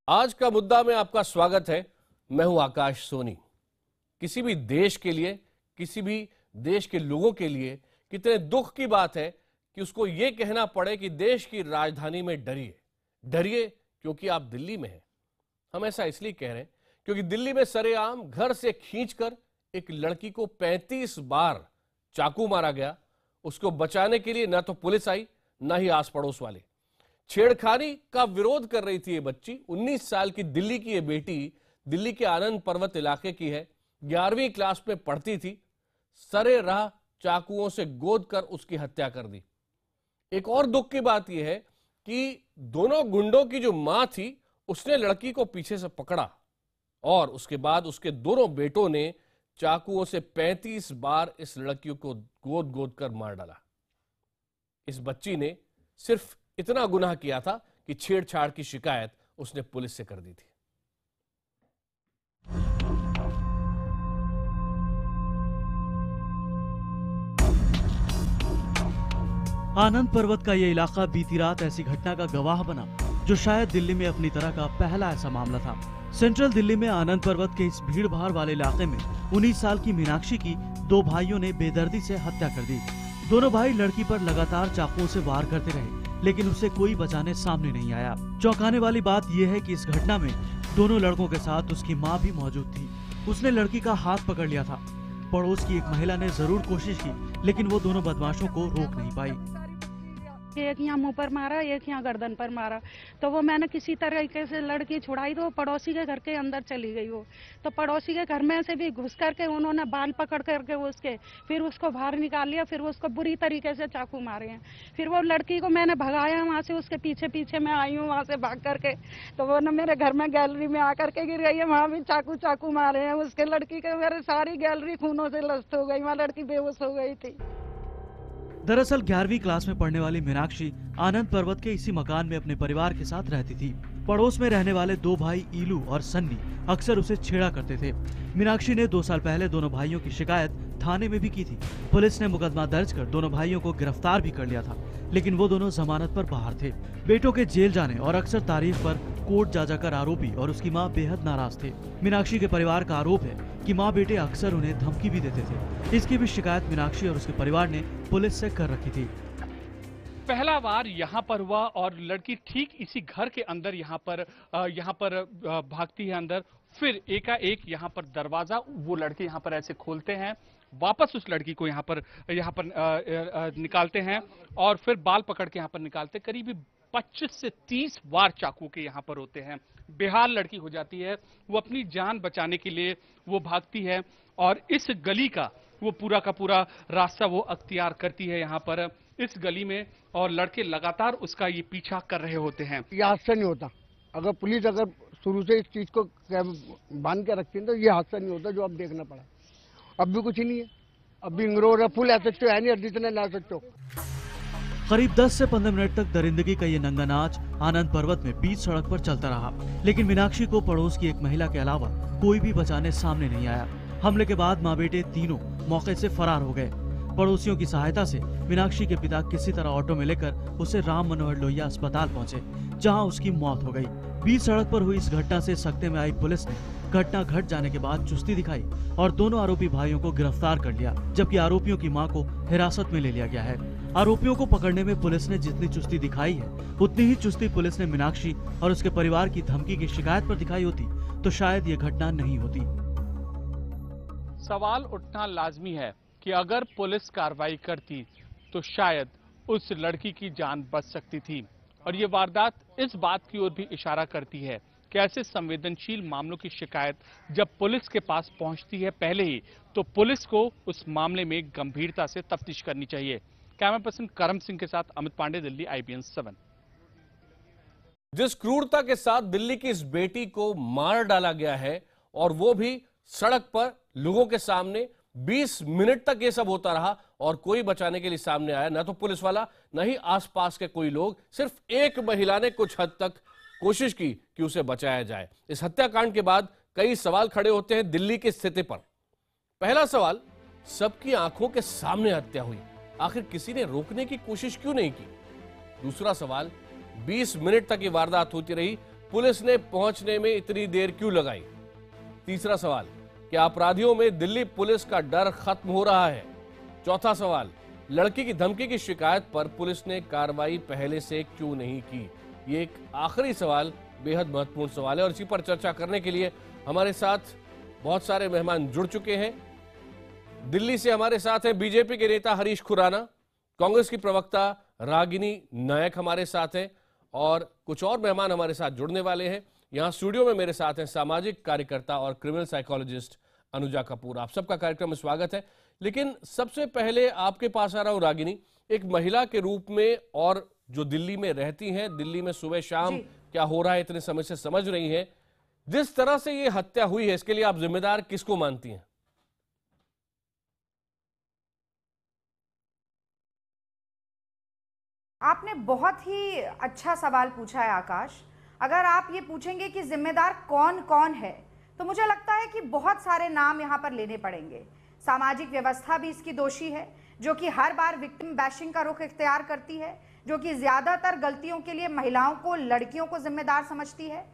आज का मुद्दा में आपका स्वागत है। मैं हूं आकाश सोनी। किसी भी देश के लिए, किसी भी देश के लोगों के लिए कितने दुख की बात है कि उसको यह कहना पड़े कि देश की राजधानी में डरिए। डरिए क्योंकि आप दिल्ली में हैं। हम ऐसा इसलिए कह रहे हैं क्योंकि दिल्ली में सरेआम घर से खींचकर एक लड़की को 35 बार चाकू मारा गया। उसको बचाने के लिए ना तो पुलिस आई, ना ही आस पड़ोस वाले। छेड़खानी का विरोध कर रही थी ये बच्ची। 19 साल की दिल्ली की ये बेटी दिल्ली के आनंद पर्वत इलाके की है। 11वीं क्लास में पढ़ती थी। सरे राह चाकुओं से गोद कर उसकी हत्या कर दी। एक और दुख की बात यह है कि दोनों गुंडों की जो मां थी उसने लड़की को पीछे से पकड़ा और उसके बाद उसके दोनों बेटों ने चाकुओं से 35 बार इस लड़की को गोद गोद कर मार डाला। इस बच्ची ने सिर्फ इतना गुनाह किया था कि छेड़छाड़ की शिकायत उसने पुलिस से कर दी थी। आनंद पर्वत का यह इलाका बीती रात ऐसी घटना का गवाह बना जो शायद दिल्ली में अपनी तरह का पहला ऐसा मामला था। सेंट्रल दिल्ली में आनंद पर्वत के इस भीड़ भाड़ वाले इलाके में 19 साल की मीनाक्षी की दो भाइयों ने बेदर्दी से हत्या कर दी। दोनों भाई लड़की पर लगातार चाकुओं से वार करते रहे, लेकिन उसे कोई बचाने सामने नहीं आया। चौंकाने वाली बात यह है कि इस घटना में दोनों लड़कों के साथ उसकी मां भी मौजूद थी। उसने लड़की का हाथ पकड़ लिया था। पड़ोस की एक महिला ने जरूर कोशिश की, लेकिन वो दोनों बदमाशों को रोक नहीं पाई। एक यहाँ मुंह पर मारा, एक यहाँ गर्दन पर मारा। तो वो मैंने किसी तरीके से लड़की छुड़ाई, तो वो पड़ोसी के घर के अंदर चली गई। वो तो पड़ोसी के घर में से भी घुस करके उन्होंने बाल पकड़ करके उसके फिर उसको बाहर निकाल लिया, फिर उसको बुरी तरीके से चाकू मारे हैं। फिर वो लड़की को मैंने भगाया, वहाँ से उसके पीछे पीछे मैं आई हूँ, वहाँ से भाग करके। तो वो न मेरे घर में गैलरी में आकर के गिर गई है, वहाँ भी चाकू मारे हैं उसके। लड़की के मेरे सारी गैलरी खूनों से लस्त हो गई, वहाँ लड़की बेहोश हो गई थी। दरअसल 11वीं क्लास में पढ़ने वाली मीनाक्षी आनंद पर्वत के इसी मकान में अपने परिवार के साथ रहती थी। पड़ोस में रहने वाले दो भाई ईलू और सन्नी अक्सर उसे छेड़ा करते थे। मीनाक्षी ने 2 साल पहले दोनों भाइयों की शिकायत थाने में भी की थी। पुलिस ने मुकदमा दर्ज कर दोनों भाइयों को गिरफ्तार भी कर लिया था, लेकिन वो दोनों जमानत पर बाहर थे। बेटों के जेल जाने और अक्सर तारीख पर कोर्ट जा जाकर आरोपी और उसकी मां बेहद नाराज थे। मीनाक्षी के परिवार का आरोप है कि मां बेटे अक्सर उन्हें धमकी भी देते थे। इसकी भी शिकायत मीनाक्षी और उसके परिवार ने पुलिस से कर रखी थी। पहला वार यहाँ पर हुआ और लड़की ठीक इसी घर के अंदर यहाँ पर भागती है अंदर। फिर एकाएक यहाँ पर दरवाजा वो लड़के यहाँ पर ऐसे खोलते हैं, वापस उस लड़की को यहाँ पर निकालते हैं और फिर बाल पकड़ के यहाँ पर निकालते। करीब 25 से 30 वार चाकू के यहाँ पर होते हैं। बेहाल लड़की हो जाती है। वो अपनी जान बचाने के लिए वो भागती है और इस गली का वो पूरा का पूरा रास्ता वो अख्तियार करती है यहाँ पर इस गली में, और लड़के लगातार उसका ये पीछा कर रहे होते हैं। ये हादसा नहीं होता अगर पुलिस शुरू से इस चीज को बांध के रखती है, तो ये हादसा नहीं होता जो अब देखना पड़ा। अब भी कुछ ही नहीं है, अब भी इंग्रोर फुल एसेट है नहीं, जितने ला सकते हो। करीब 10 से 15 मिनट तक दरिंदगी का ये नंगा नाच आनंद पर्वत में बीच सड़क पर चलता रहा, लेकिन मीनाक्षी को पड़ोस की एक महिला के अलावा कोई भी बचाने सामने नहीं आया। हमले के बाद माँ बेटे तीनों मौके से फरार हो गए। पड़ोसियों की सहायता से मीनाक्षी के पिता किसी तरह ऑटो में लेकर उसे राम मनोहर लोहिया अस्पताल पहुंचे, जहां उसकी मौत हो गई। बीच सड़क पर हुई इस घटना से सख्ते में आई पुलिस ने घटना घट जाने के बाद चुस्ती दिखाई और दोनों आरोपी भाइयों को गिरफ्तार कर लिया, जबकि आरोपियों की मां को हिरासत में ले लिया गया है। आरोपियों को पकड़ने में पुलिस ने जितनी चुस्ती दिखाई है, उतनी ही चुस्ती पुलिस ने मीनाक्षी और उसके परिवार की धमकी की शिकायत पर दिखाई होती तो शायद ये घटना नहीं होती। सवाल उठना लाजमी है कि अगर पुलिस कार्रवाई करती तो शायद उस लड़की की जान बच सकती थी, और ये वारदात इस बात की ओर भी इशारा करती है कि ऐसे संवेदनशील मामलों की शिकायत जब पुलिस के पास पहुंचती है पहले ही, तो पुलिस को उस मामले में गंभीरता से तफ्तीश करनी चाहिए। कैमरा पर्सन करम सिंह के साथ अमित पांडे, दिल्ली, IBN 7। जिस क्रूरता के साथ दिल्ली की इस बेटी को मार डाला गया है, और वो भी सड़क पर लोगों के सामने, 20 मिनट तक ये सब होता रहा और कोई बचाने के लिए सामने आया ना तो पुलिस वाला, ना ही आसपास के कोई लोग। सिर्फ एक महिला ने कुछ हद तक कोशिश की कि उसे बचाया जाए। इस हत्याकांड के बाद कई सवाल खड़े होते हैं दिल्ली की स्थिति पर। पहला सवाल, सबकी आंखों के सामने हत्या हुई, आखिर किसी ने रोकने की कोशिश क्यों नहीं की? दूसरा सवाल, 20 मिनट तक ये वारदात होती रही, पुलिस ने पहुंचने में इतनी देर क्यों लगाई? तीसरा सवाल, क्या अपराधियों में दिल्ली पुलिस का डर खत्म हो रहा है? चौथा सवाल, लड़की की धमकी की शिकायत पर पुलिस ने कार्रवाई पहले से क्यों नहीं की? ये एक आखिरी सवाल बेहद महत्वपूर्ण सवाल है और इसी पर चर्चा करने के लिए हमारे साथ बहुत सारे मेहमान जुड़ चुके हैं। दिल्ली से हमारे साथ हैं बीजेपी के नेता हरीश खुराना, कांग्रेस की प्रवक्ता रागिनी नायक हमारे साथ हैं और कुछ और मेहमान हमारे साथ जुड़ने वाले हैं। यहां स्टूडियो में मेरे साथ हैं सामाजिक कार्यकर्ता और क्रिमिनल साइकोलॉजिस्ट अनुजा कपूर। आप सबका कार्यक्रम में स्वागत है। लेकिन सबसे पहले आपके पास आ रहा हूं रागिनी, एक महिला के रूप में और जो दिल्ली में रहती हैं, दिल्ली में सुबह शाम क्या हो रहा है इतने समय से समझ रही हैं, जिस तरह से ये हत्या हुई है इसके लिए आप जिम्मेदार किसको मानती हैं? आपने बहुत ही अच्छा सवाल पूछा है आकाश। अगर आप ये पूछेंगे कि जिम्मेदार कौन कौन है, तो मुझे लगता है कि बहुत सारे नाम यहाँ पर लेने पड़ेंगे। सामाजिक व्यवस्था भी इसकी दोषी है, जो कि हर बार विक्टिम बैशिंग का रुख इख्तियार करती है, जो कि ज्यादातर गलतियों के लिए महिलाओं को, लड़कियों को जिम्मेदार समझती है।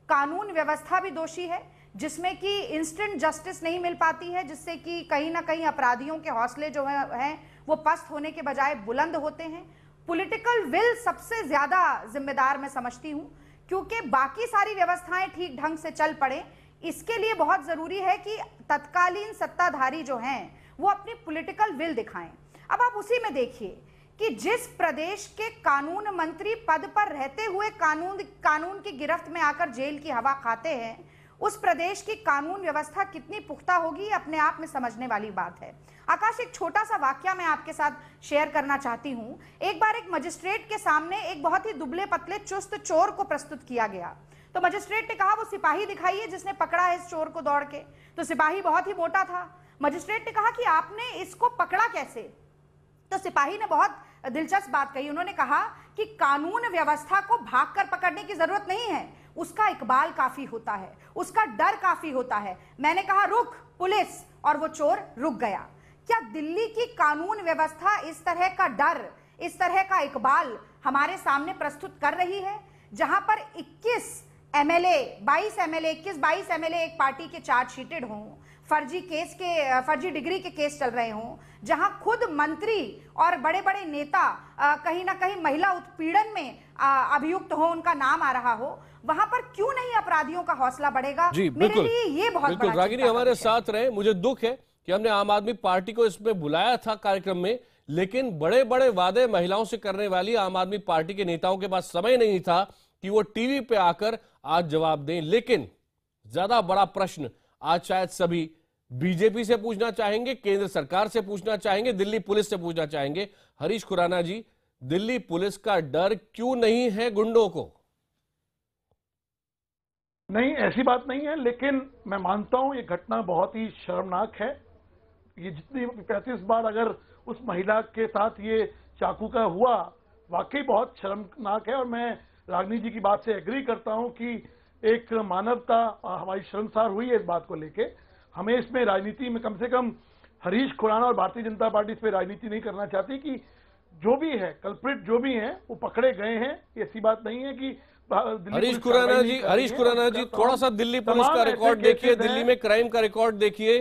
कानून व्यवस्था भी दोषी है, जिसमें कि इंस्टेंट जस्टिस नहीं मिल पाती है, जिससे कि कहीं ना कहीं अपराधियों के हौसले जो हैं वो पस्त होने के बजाय बुलंद होते हैं। पॉलिटिकल विल सबसे ज्यादा जिम्मेदार मैं समझती हूं, क्योंकि बाकी सारी व्यवस्थाएं ठीक ढंग से चल पड़े, इसके लिए बहुत जरूरी है कि तत्कालीन सत्ताधारी जो हैं वो अपनी पॉलिटिकल विल दिखाएं। अब आप उसी में देखिए कि जिस प्रदेश के कानून मंत्री पद पर रहते हुए कानून की गिरफ्त में आकर जेल की हवा खाते हैं, उस प्रदेश की कानून व्यवस्था कितनी पुख्ता होगी, अपने आप में समझने वाली बात है। आकाश, एक छोटा सा वाकया मैं आपके साथ शेयर करना चाहती हूं। एक बार एक मजिस्ट्रेट के सामने एक बहुत ही दुबले पतले चुस्त चोर को प्रस्तुत किया गया, तो मजिस्ट्रेट ने कहा वो सिपाही दिखाइए जिसने पकड़ा है इस चोर को दौड़ के। तो सिपाही बहुत ही मोटा था। मजिस्ट्रेट ने कहा कि आपने इसको पकड़ा कैसे? तो सिपाही ने बहुत दिलचस्प बात कही। उन्होंने कहा कि कानून व्यवस्था को भागकर पकड़ने की जरूरत नहीं है, उसका इकबाल काफी होता है, उसका डर काफी होता है। मैंने कहा रुक पुलिस, और वो चोर रुक गया। क्या दिल्ली की कानून व्यवस्था इस तरह का डर, इस तरह का इकबाल हमारे सामने प्रस्तुत कर रही है? जहां पर 21 एमएलए 22 एमएलए एक पार्टी के चार्जशीटेड हों, फर्जी डिग्री के केस चल रहे हों, जहां खुद मंत्री और बड़े बड़े नेता कहीं ना कहीं महिला उत्पीड़न में अभियुक्त हो, उनका नाम आ रहा हो, वहां पर क्यों नहीं अपराधियों का हौसला बढ़ेगा? जी मेरे लिए ये बहुत बिल्कुल रागिनी हमारे साथ रहे। मुझे दुख है कि हमने आम आदमी पार्टी को इसमें बुलाया था कार्यक्रम में, लेकिन बड़े बड़े वादे महिलाओं से करने वाली आम आदमी पार्टी के नेताओं के पास समय नहीं था कि वो टीवी पे आकर आज जवाब दें। लेकिन ज्यादा बड़ा प्रश्न आज शायद सभी बीजेपी से पूछना चाहेंगे, केंद्र सरकार से पूछना चाहेंगे, दिल्ली पुलिस से पूछना चाहेंगे। हरीश खुराना जी, दिल्ली पुलिस का डर क्यों नहीं है गुंडों को? नहीं, ऐसी बात नहीं है, लेकिन मैं मानता हूं ये घटना बहुत ही शर्मनाक है। ये जितनी 35 बार अगर उस महिला के साथ ये चाकू का हुआ, वाकई बहुत शर्मनाक है। और मैं रागिनी जी की बात से एग्री करता हूं कि एक मानवता हमारी शर्मसार हुई है इस बात को लेके। हमें इसमें राजनीति में, कम से कम हरीश खुराना और भारतीय जनता पार्टी इस पर राजनीति नहीं करना चाहती कि जो भी है कल्प्रिट जो भी हैं वो पकड़े गए हैं। ऐसी बात नहीं है कि हरीश खुराना जी थोड़ा सा दिल्ली पुलिस का रिकॉर्ड देखिए, दिल्ली में क्राइम का रिकॉर्ड देखिए।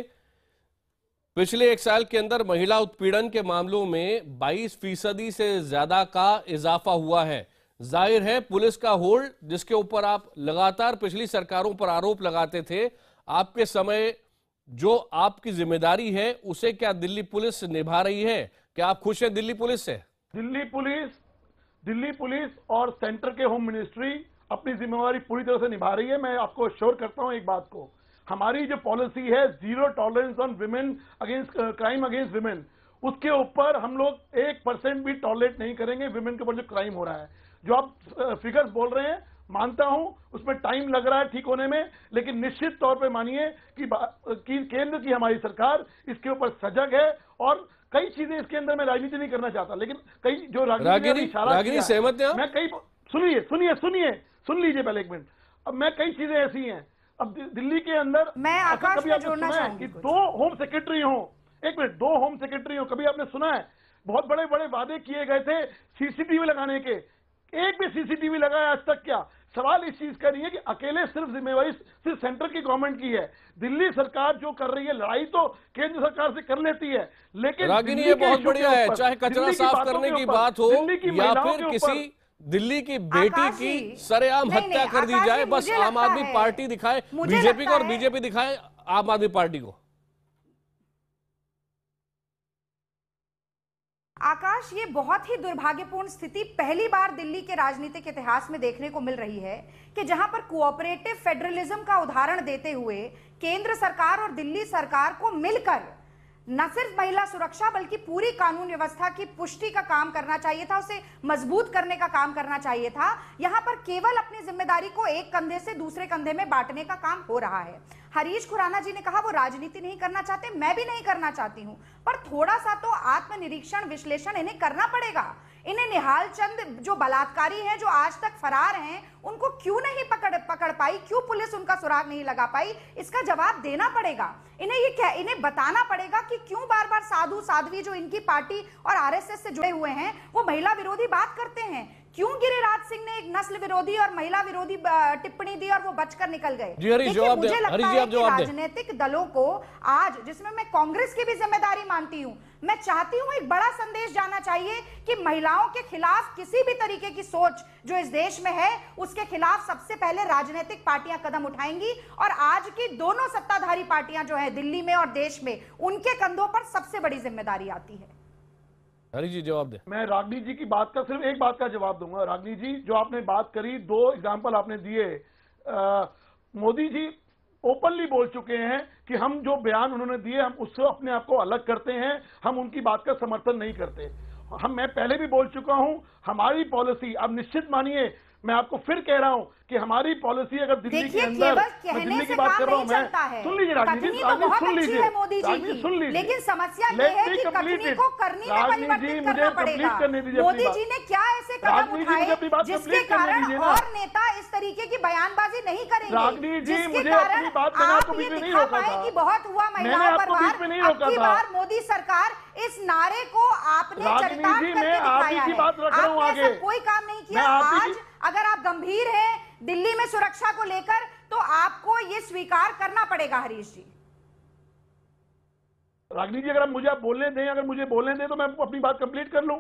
पिछले 1 साल के अंदर महिला उत्पीड़न के मामलों में 22% से ज्यादा का इजाफा हुआ है। जाहिर है पुलिस का होल्ड, जिसके ऊपर आप लगातार पिछली सरकारों पर आरोप लगाते थे, आपके समय जो आपकी जिम्मेदारी है उसे क्या दिल्ली पुलिस निभा रही है? क्या आप खुश हैं दिल्ली पुलिस से? दिल्ली पुलिस और सेंटर के होम मिनिस्ट्री अपनी जिम्मेवारी पूरी तरह से निभा रही है। मैं आपको अश्योर करता हूं एक बात को, हमारी जो पॉलिसी है 0 tolerance on women against crime against women, उसके ऊपर हम लोग 1% भी टॉलरेट नहीं करेंगे विमेन के ऊपर जो क्राइम हो रहा है। जो आप फिगर्स बोल रहे हैं, मानता हूं उसमें टाइम लग रहा है ठीक होने में, लेकिन निश्चित तौर पे मानिए कि केंद्र की हमारी सरकार इसके ऊपर सजग है। और कई चीजें इसके अंदर मैं राजनीति नहीं करना चाहता, लेकिन कई जो रागिनी सहमत है, मैं कई सुन लीजिए पहले 1 मिनट। अब मैं कई चीजें ऐसी हैं, अब दिल्ली के अंदर मैं आकाश में जोड़ना चाहूंगी कि 2 होम सेक्रेटरी हो, 1 मिनट, 2 होम सेक्रेटरी हो, कभी आपने सुना है? बहुत बड़े बड़े वादे किए गए थे सीसीटीवी लगाने के, एक भी सीसीटीवी लगाया आज तक क्या? सवाल इस चीज का नहीं है कि अकेले सिर्फ जिम्मेवारी सिर्फ सेंटर की गवर्नमेंट की है। दिल्ली सरकार जो कर रही है, लड़ाई तो केंद्र सरकार से कर लेती है, लेकिन रागिनी ये बहुत बढ़िया है, चाहे कचरा साफ करने की बात हो या फिर किसी दिल्ली की बेटी की सरेआम हत्या कर दी जाए, बस आम आदमी पार्टी दिखाए बीजेपी को और बीजेपी दिखाए आम आदमी पार्टी को। आकाश, ये बहुत ही दुर्भाग्यपूर्ण स्थिति पहली बार दिल्ली के राजनीतिक इतिहास में देखने को मिल रही है कि जहां पर कोऑपरेटिव फेडरलिज्म का उदाहरण देते हुए केंद्र सरकार और दिल्ली सरकार को मिलकर न सिर्फ महिला सुरक्षा बल्कि पूरी कानून व्यवस्था की पुष्टि का काम करना चाहिए था, उसे मजबूत करने का काम करना चाहिए था। यहां पर केवल अपनी जिम्मेदारी को एक कंधे से दूसरे कंधे में बांटने का काम हो रहा है। हरीश खुराना जी ने कहा वो राजनीति नहीं करना चाहते, मैं भी नहीं करना चाहती हूं, पर थोड़ा सा तो आत्मनिरीक्षण विश्लेषण इन्हें करना पड़ेगा। इन्हें निहाल चंद जो बलात्कारी हैं, जो आज तक फरार हैं, उनको क्यों नहीं पकड़ पाई, क्यों पुलिस उनका सुराग नहीं लगा पाई, इसका जवाब देना पड़ेगा। इन्हें बताना पड़ेगा कि क्यों बार बार साधु साध्वी जो इनकी पार्टी और आरएसएस से जुड़े हुए हैं वो महिला विरोधी बात करते हैं। क्यों गिरिराज सिंह ने एक नस्ल विरोधी और महिला विरोधी टिप्पणी दी और वो बचकर निकल गए। मुझे लगता है कि राजनीतिक दलों को आज, जिसमें मैं कांग्रेस की भी जिम्मेदारी मानती हूं, मैं चाहती हूं एक बड़ा संदेश जाना चाहिए कि महिलाओं के खिलाफ किसी भी तरीके की सोच जो इस देश में है उसके खिलाफ सबसे पहले राजनीतिक पार्टियां कदम उठाएंगी। और आज की दोनों सत्ताधारी पार्टियां जो है दिल्ली में और देश में, उनके कंधों पर सबसे बड़ी जिम्मेदारी आती है। हरी जी जवाब दे। मैं रागनी जी की बात का सिर्फ एक बात का जवाब दूंगा। रागनी जी जो आपने बात करी, दो एग्जांपल आपने दिए, मोदी जी ओपनली बोल चुके हैं कि हम जो बयान उन्होंने दिए हम उससे अपने आप को अलग करते हैं, हम उनकी बात का समर्थन नहीं करते। मैं पहले भी बोल चुका हूं, हमारी पॉलिसी, अब निश्चित मानिए मैं आपको फिर कह रहा हूं कि हमारी पॉलिसी अगर दिल्ली के अंदर, मैं दिल्ली की बात कर रहा हूं, मैं सुन लीजिए राजनीति सुन लीजिए, लेकिन समस्या ये है कि कथनी को करनी में परिवर्तित करना पड़ेगा। मोदी जी ने क्या ऐसे कदम उठाए जिसके कारण और नेता इस तरीके की बयानबाजी नहीं करेंगे, रागनी जी मुझे अपनी बात करने आपको बीच में नहीं रोका था कि बहुत हुआ महिलाओं पर वार। अब की बार मोदी सरकार इस नारे को आपने चरितार्थ करके दिखाया है, आपने कोई काम नहीं किया। आज अगर आप गंभीर हैं दिल्ली में सुरक्षा को लेकर तो आपको ये स्वीकार करना पड़ेगा। हरीश जी, रागनी जी अगर आप मुझे बोलने दें, अगर मुझे बोलने दें तो मैं अपनी बात कंप्लीट कर लूं।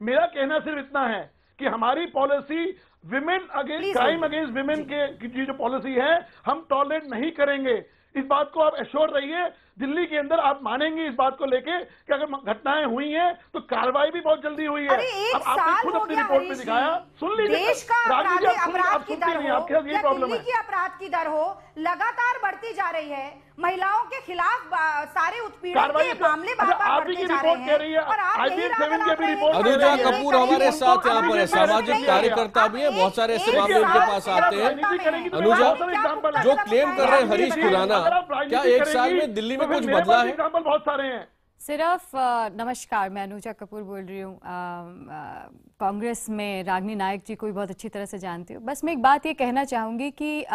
मेरा कहना सिर्फ इतना है कि हमारी policy women against crime against women की जो पॉलिसी है हम टॉलरेट नहीं करेंगे। इस बात को आप एश्योर रहिए। दिल्ली के अंदर आप मानेंगे इस बात को लेके कि अगर घटनाएं हुई हैं तो कार्रवाई भी बहुत जल्दी हुई है। अब आपने खुद अपनी रिपोर्ट में दिखाया। सुन लीजिए, देश का अपराध की दर हो या दिल्ली की अपराध की दर हो लगातार बढ़ती जा रही है। महिलाओं के खिलाफ सारे उत्पीड़न के मामले बार-बार बढ़ते जा रहे हैं और आप अनुजा कपूर हमारे साथ यहाँ पर है, सामाजिक कार्यकर्ता भी है, बहुत सारे ऐसे मामले उनके पास आते हैं। अनुजा, जो क्लेम कर रहे हैं हरीश खुराना, क्या एक साल में दिल्ली में कुछ बदला है? बहुत सारे हैं। सिर्फ नमस्कार, मैं अनुजा कपूर बोल रही हूँ। कांग्रेस में रागिनी नायक जी को भी बहुत अच्छी तरह से जानती हूँ। बस मैं एक बात ये कहना चाहूँगी कि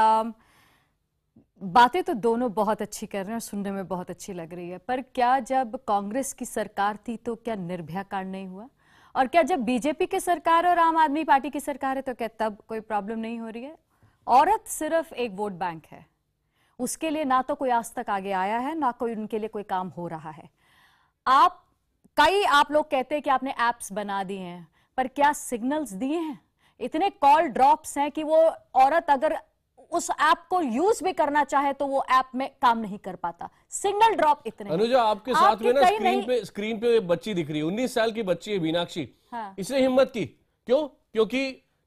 बातें तो दोनों बहुत अच्छी कर रहे हैं और सुनने में बहुत अच्छी लग रही है, पर क्या जब कांग्रेस की सरकार थी तो क्या निर्भया कांड नहीं हुआ? और क्या जब बीजेपी की सरकार और आम आदमी पार्टी की सरकार है तो क्या तब कोई प्रॉब्लम नहीं हो रही है? औरत सिर्फ एक वोट बैंक है, उसके लिए ना तो कोई आज तक आगे आया है, ना कोई उनके लिए कोई काम हो रहा है। आप लोग कहते हैं कि आपने एप्स बना दिए हैं, पर क्या सिग्नल्स दिए हैं? इतने कॉल ड्रॉप्स हैं कि वो औरत अगर उस ऐप को यूज भी करना चाहे तो वो ऐप में काम नहीं कर पाता। सिग्नल ड्रॉप इतने। अनुजा, आपके साथ में ना स्क्रीन पे बच्ची दिख रही है, 19 साल की बच्ची है, मीनाक्षी। हाँ। इसने हिम्मत की क्यों? क्योंकि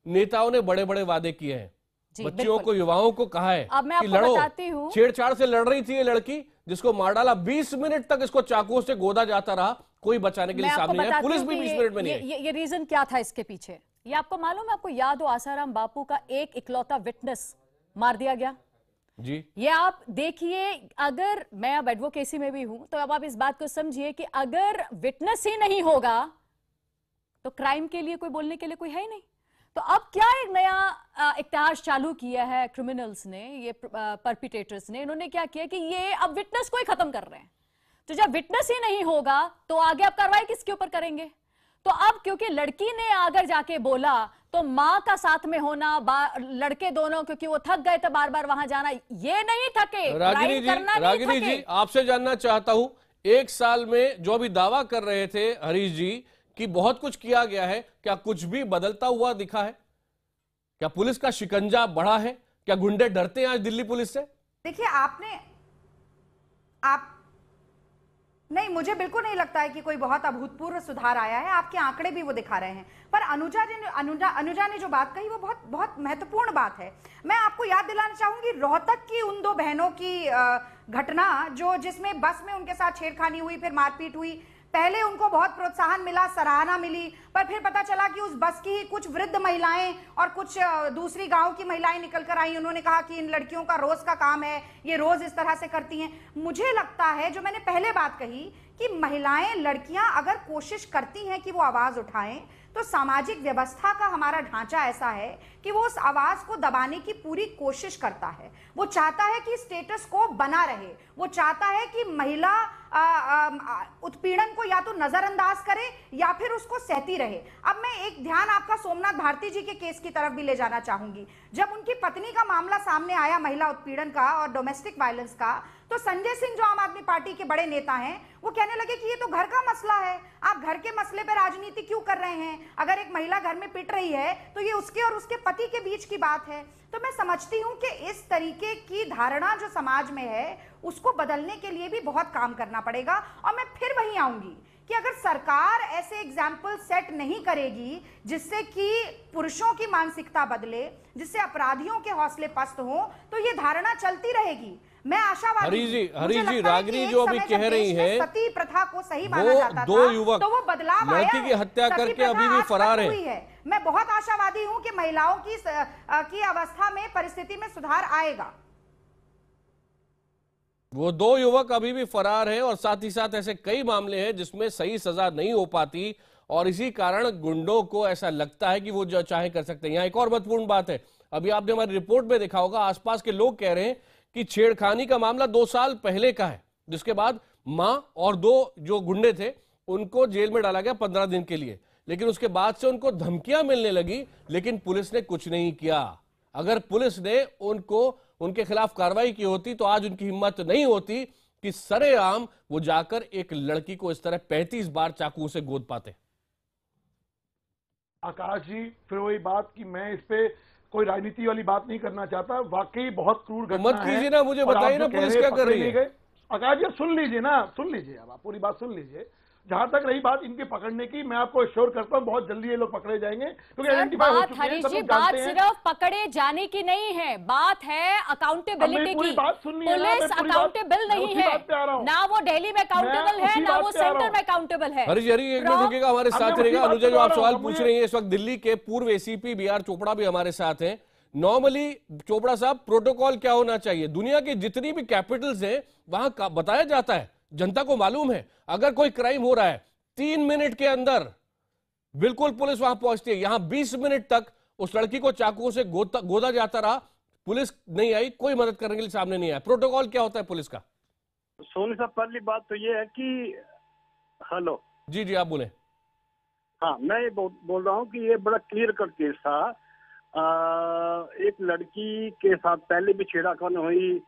नेताओं ने बड़े बड़े वादे किए हैं, बच्चियों को, युवाओं को कहा है कि लड़ो। छेड़छाड़ से लड़ रही थी ये लड़की, जिसको मार डाला। 20 मिनट तक इसको चाकू से गोदा जाता रहा, कोई बचाने के लिए सामने आया, पुलिस भी 20 मिनट में नहीं आई। ये रीजन क्या था इसके पीछे, ये आपको मालूम है? आपको याद हो, आसाराम बापू का एक इकलौता विटनेस मार दिया गया जी। ये आप देखिए, अगर मैं अब एडवोकेसी में भी हूं तो अब आप इस बात को समझिए कि अगर विटनेस ही नहीं होगा तो क्राइम के लिए कोई बोलने के लिए कोई है ही नहीं। तो अब क्या एक नया इतिहास चालू किया है क्रिमिनल्स ने, ये परपिटेटर्स ने, इन्होंने क्या किया कि ये अब विटनेस को ही खत्म कर रहे हैं। तो जब विटनेस ही नहीं होगा तो आगे आप कार्रवाई किसके ऊपर करेंगे? तो अब क्योंकि लड़की ने अगर जाके बोला तो माँ का साथ में होना, लड़के दोनों, क्योंकि वो थक गए थे बार बार वहां जाना, ये नहीं थके। रागिनी जी आपसे जानना चाहता हूं, एक साल में जो अभी दावा कर रहे थे हरीश जी कि बहुत कुछ किया गया है, क्या कुछ भी बदलता हुआ दिखा है? क्या पुलिस का शिकंजा बढ़ा है? क्या गुंडे डरते हैं आज दिल्ली पुलिस से? देखिए नहीं, मुझे बिल्कुल नहीं लगता है कि कोई बहुत अभूतपूर्व सुधार आया है। आपके आंकड़े भी वो दिखा रहे हैं। पर अनुजा ने जो बात कही वो बहुत बहुत महत्वपूर्ण बात है। मैं आपको याद दिलाना चाहूंगी रोहतक की उन 2 बहनों की घटना जिसमें बस में उनके साथ छेड़खानी हुई, फिर मारपीट हुई। पहले उनको बहुत प्रोत्साहन मिला, सराहना मिली, पर फिर पता चला कि उस बस की ही कुछ वृद्ध महिलाएं और कुछ दूसरी गांव की महिलाएं निकल कर आई। उन्होंने कहा कि इन लड़कियों का रोज का काम है, ये रोज इस तरह से करती हैं। मुझे लगता है, जो मैंने पहले बात कही, कि महिलाएं, लड़कियां अगर कोशिश करती हैं कि वो आवाज उठाएं, तो सामाजिक व्यवस्था का हमारा ढांचा ऐसा है कि वो उस आवाज को दबाने की पूरी कोशिश करता है। वो चाहता है कि स्टेटस को बना रहे, वो चाहता है कि महिला उत्पीड़न को या तो नजरअंदाज करे या फिर उसको सहती रहे। अब मैं एक ध्यान आपका सोमनाथ भारती जी के केस की तरफ भी ले जाना चाहूंगी। जब उनकी पत्नी का मामला सामने आया, महिला उत्पीड़न का और डोमेस्टिक वायलेंस का, तो संजय सिंह जो आम आदमी पार्टी के बड़े नेता हैं, वो कहने लगे कि ये तो घर का मसला है, आप घर के मसले पर राजनीति क्यों कर रहे हैं? अगर एक महिला घर में पिट रही है तो ये उसके और उसके पति के बीच की बात है। तो मैं समझती हूं कि इस तरीके की धारणा जो समाज में है, उसको बदलने के लिए भी बहुत काम करना पड़ेगा। और मैं फिर वहीं आऊंगी कि अगर सरकार ऐसे एग्जाम्पल सेट नहीं करेगी जिससे कि पुरुषों की मानसिकता बदले, जिससे अपराधियों के हौसले पस्त हो, तो ये धारणा चलती रहेगी। मैं आशावादी। हरीश जी, रागिनी जो अभी कह रही है, सती प्रथा को सही माना जाता था, 2 युवक तो वो बदलाव आया लड़की की हत्या करके अभी भी फरार है। मैं बहुत आशावादी हूं कि महिलाओं की अवस्था में, परिस्थिति में सुधार आएगा। वो 2 युवक अभी भी फरार हैं और साथ ही साथ ऐसे कई मामले हैं जिसमें सही सजा नहीं हो पाती और इसी कारण गुंडों को ऐसा लगता है कि वो जो चाहे कर सकते हैं। यहाँ एक और महत्वपूर्ण बात है, अभी आपने हमारी रिपोर्ट में देखा होगा, आसपास के लोग कह रहे हैं कि छेड़खानी का मामला 2 साल पहले का है, जिसके बाद मां और 2 जो गुंडे थे उनको जेल में डाला गया 15 दिन के लिए, लेकिन उसके बाद से उनको धमकियां मिलने लगी, लेकिन पुलिस ने कुछ नहीं किया। अगर पुलिस ने उनके खिलाफ कार्रवाई की होती तो आज उनकी हिम्मत नहीं होती कि सरेआम वो जाकर एक लड़की को इस तरह 35 बार चाकू से गोद पाते। आकाश जी, फिर वही बात कि मैं इस पे कोई राजनीति वाली बात नहीं करना चाहता, वाकई बहुत क्रूर घटना है। मत कीजिए ना, मुझे बताइए ना पुलिस क्या कर रही है। आकाश जी सुन लीजिए ना, सुन लीजिए, अब आप पूरी बात सुन लीजिए। जहां तक रही बात इनके पकड़ने की, मैं आपको एश्योर करता हूं बहुत जल्दी ये लोग पकड़े जाएंगे, क्योंकि आइडेंटिफाई हो चुके हैं, सब लोग जानते हैं। सिर्फ पकड़े जाने की नहीं है, बात है अकाउंटेबिलिटी की। पुलिस अकाउंटेबल नहीं है ना, वो दिल्ली में अकाउंटेबल है ना वो सेंटर में अकाउंटेबल है। हरी एक मिनट रुकिएगा, हमारे साथ रहेगा अनुजा, जो आप सवाल पूछ रही है। इस वक्त दिल्ली के पूर्व एसीपी बी आर चोपड़ा भी हमारे साथ हैं। नॉर्मली चोपड़ा साहब, प्रोटोकॉल क्या होना चाहिए? दुनिया की जितनी भी कैपिटल्स हैं वहां बताया जाता है, जनता को मालूम है, अगर कोई क्राइम हो रहा है 3 मिनट के अंदर बिल्कुल पुलिस वहां पहुंचती है। यहां 20 मिनट तक उस लड़की को चाकुओं से गोदा जाता रहा, पुलिस नहीं आई, कोई मदद करने के लिए सामने नहीं आया। प्रोटोकॉल क्या होता है पुलिस का? सोनी साहब, पहली बात तो ये है कि हेलो जी आप बोले। हाँ, मैं ये बोल रहा हूँ कि ये बड़ा क्लियर कट केस था। एक लड़की के साथ पहले भी छेड़खानी हुई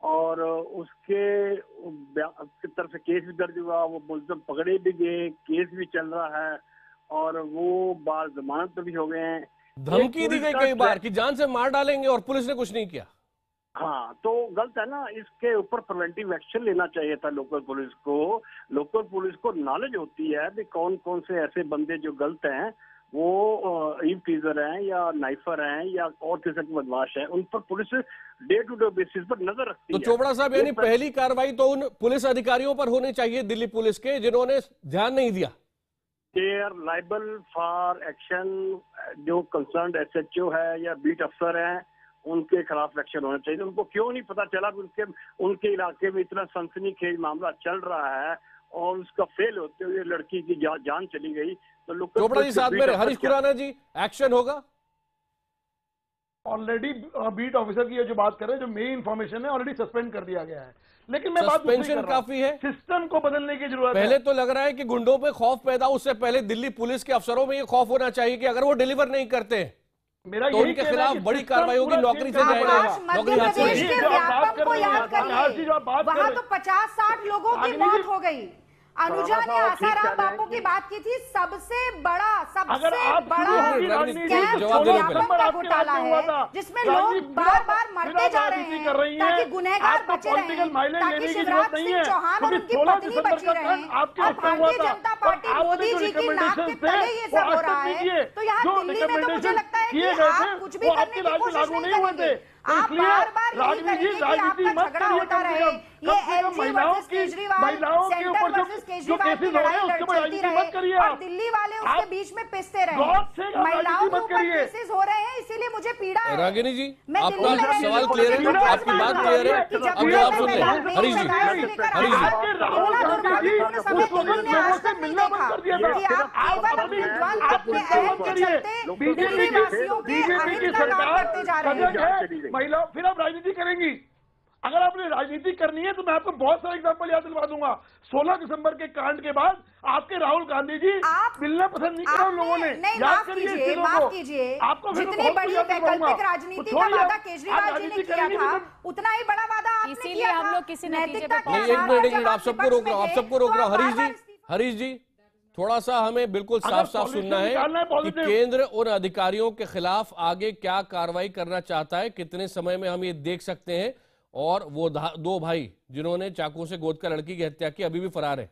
और उसके तरफ से केस भी दर्ज हुआ, वो मुलजिम पकड़े भी गए, केस भी चल रहा है और वो बार जमानत पे भी हो गए हैं। धमकी दी गई कई बार कि जान से मार डालेंगे और पुलिस ने कुछ नहीं किया। हाँ, तो गलत है ना, इसके ऊपर प्रिवेंटिव एक्शन लेना चाहिए था लोकल पुलिस को। लोकल पुलिस को नॉलेज होती है कि कौन कौन से ऐसे बंदे जो गलत हैं, वो ईव टीजर हैं या नाइफर हैं या और किस्म के बदमाश हैं, उन पर police day to day basis पर नजर रखती है। तो चोपड़ा साहब, यानी पहली कार्रवाई तो उन पुलिस अधिकारियों पर होनी चाहिए दिल्ली पुलिस के, जिन्होंने ध्यान नहीं दिया। They are liable for action. जो कंसर्न्ड एसएचओ है या बीट अफसर हैं, उनके खिलाफ एक्शन होना चाहिए। उनको क्यों नहीं पता चला कि उनके इलाके में इतना सनसनीखेज मामला चल रहा है और उसका फेल होते हुए लड़की की जान चली गई। तो चोपड़ा जी साथ में हरीश खुराना जी, एक्शन होगा? ऑलरेडी बीट ऑफिसर की ये जो बात कर रहे हैं, जो मेन इंफॉर्मेशन है, ऑलरेडी सस्पेंड कर दिया गया है। लेकिन मैं बात सस्पेंशन काफी है, सिस्टम को बदलने की जरूरत है। पहले तो लग रहा है कि गुंडों पे खौफ पैदा, उससे पहले दिल्ली पुलिस के अफसरों में ये खौफ होना चाहिए कि अगर वो डिलीवर नहीं करते मेरा तो उनके खिलाफ बड़ी कार्रवाई होगी, नौकरी से जाएगा। मध्य प्रदेश के व्यापम को याद करिए, वहां तो 50-60 लोगों की मौत हो गई। अनुजा ने आसाराम बापू की बात की थी, सबसे बड़ा घोटाला है जिसमें लोग बार बार मरते जा रहे हैं ताकि गुनहगार बचे रहें, ताकि शिवराज सिंह चौहान और उनकी पत्नी बची रहें। और भारतीय जनता पार्टी मोदी जी की नाक के तले ये सब हो रहा है। तो यहाँ दिल्ली में तो मुझे लगता है कि आप कुछ भी करने की कोशिश नहीं करेंगे, आप बार-बार यही करेंगे कि आपका झगड़ा होता रहे। ये LG versus Kejriwal, centre versus Kejriwal की लड़ाई चलती रहे और दिल्ली वाले उसके बीच में पिसते रहे। महिलाओं के ऊपर केसेस हो रहे हैं, इसीलिए मुझे पीड़ा है। रागिनी जी, आपका सवाल क्लियर है, आपकी बात क्लियर है। अब जवाब सुन लें हरीश जी। महिला फिर आप राजनीति करेंगी। अगर आपने राजनीति करनी है तो मैं आपको बहुत सारे एग्जांपल याद दिलवा दूंगा। 16 दिसंबर के कांड के बाद आपके राहुल गांधी जी मिलना पसंद नहीं करा लोगों ने। याद करिए, माफ कीजिए, आपको जितनी बड़ी वैकल्पिक राजनीति का वादा केजरीवाल जी ने किया था, उतना ही बड़ा वादा आपने किया। हम लोग किसी नैतिकता एक आप सबको रोक रहा हूं, आप सबको रोक रहा हूं। हरीश जी थोड़ा सा हमें बिल्कुल साफ साफ सुनना है कि केंद्र उन अधिकारियों के खिलाफ आगे क्या कार्रवाई करना चाहता है, कितने समय में हम ये देख सकते हैं। और वो 2 भाई जिन्होंने चाकू से गोद कर लड़की की हत्या की अभी भी फरार है।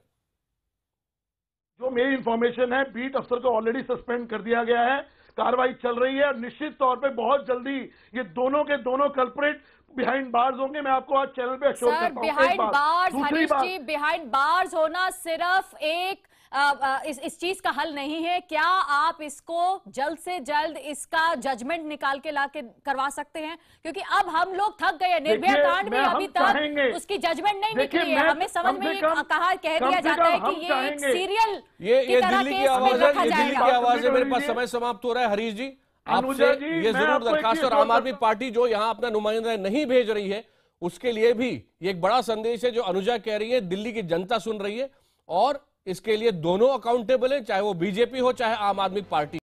जो मेरी इंफॉर्मेशन है, बीट अफसर को ऑलरेडी सस्पेंड कर दिया गया है, कार्रवाई चल रही है और निश्चित तौर पे बहुत जल्दी ये दोनों के दोनों कल्प्रिट बिहाइंड बार्स होंगे। मैं आपको आज चैनल पे शो करता हूं। बिहाइंड बार्स, हरीश जी, बिहाइंड बार्स होना सिर्फ एक इस चीज का हल नहीं है। क्या आप इसको जल्द से जल्द इसका जजमेंट निकाल के लाके करवा सकते हैं? क्योंकि अब हम लोग थक गए। निर्भया कांड में अभी तक उसकी जजमेंट नहीं निकली है। हमें समझ में कह दिया जाता है कि ये एक सीरियल ये दिल्ली की आवाज है, ये दिल्ली की आवाज है। मेरे पास समय समाप्त हो रहा है। हरीश जी, आपसे ये जरूर दरखास्त, और आम आदमी पार्टी जो यहाँ अपना नुमाइंदा नहीं भेज रही है उसके लिए भी ये एक बड़ा संदेश है जो अनुजा कह रही है, दिल्ली की जनता सुन रही है और इसके लिए दोनों अकाउंटेबल है, चाहे वो बीजेपी हो चाहे आम आदमी पार्टी।